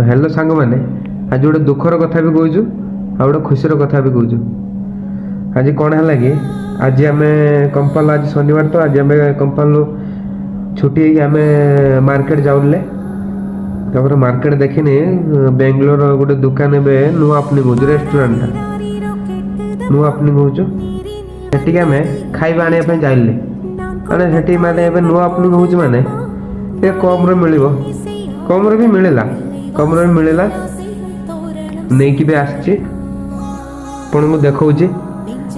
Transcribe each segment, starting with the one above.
Hello सांग मैंने आज गोटे दुखर कथा भी कहूँ आ गोटे खुशी कथा भी कहूँ। आज कौन है कि आज आम कंपाल आज शनिवार तो आज आम कंपाल छुट्टी आम मार्केट जाऊले तापर मार्केट देखनी बेंगलोर गोटे दुकान ए नुआ ओपनिंग हो रेस्टोरेंट नुआ ओपनिंग होटी आम खाଇବା आने जाइले मैंने से माने नुआ ओपनिंग हो माने कम मिल कम भी मिलला कम मिलला नहीं कि भी आसची आपन को देखौची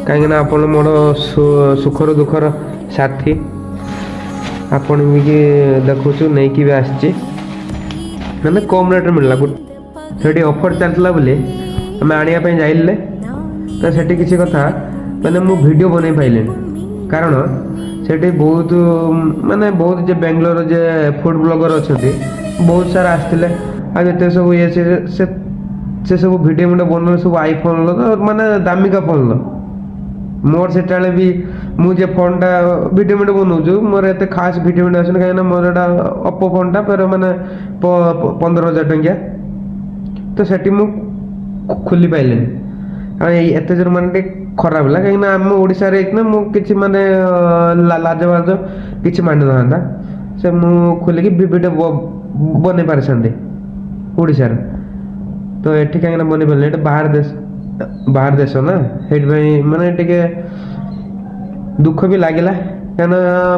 कहीं ना आपन मोर सुखर दुखर साथी आपन भी देखु नहीं कि भी आसची मैंने कम रेट मिलला से ऑफर चलता बोली आम आने जाइले तो से किसी कथा मैंने मु वीडियो बन पाइले कारण से बहुत माने बहुत जे बेंगलोर जे फूड ब्लॉगर अच्छा बहुत सारा आसते आते सब ये से सब भिडियो मुझे बन सब आईफोन माने दामिका फोन मोर से भी मुझे फोनटा भिडियो मिटे बनाऊँ मोर एत खास भिडियो मिटे आस कहीं मोर एटा ओप्पो फोनटा पर मैंने 15,000 टंकिया तो सेठी मु खुली पाइले एत जोर माने खराब है कहीं आम ओडिशा मुझे माने लाजबाज किसी मानि ना से मु खोलिकी भिडियो बन पारे ओडिशार तो ये कहीं बन पारे बाहर देश ना ये माने टिके दुख भी लगिला क्या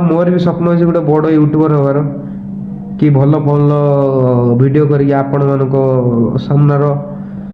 मोर भी स्वप्न अच्छे गोटे बड़ यूट्यूबर हबार कि भल भल वीडियो करके आपण मान सामनार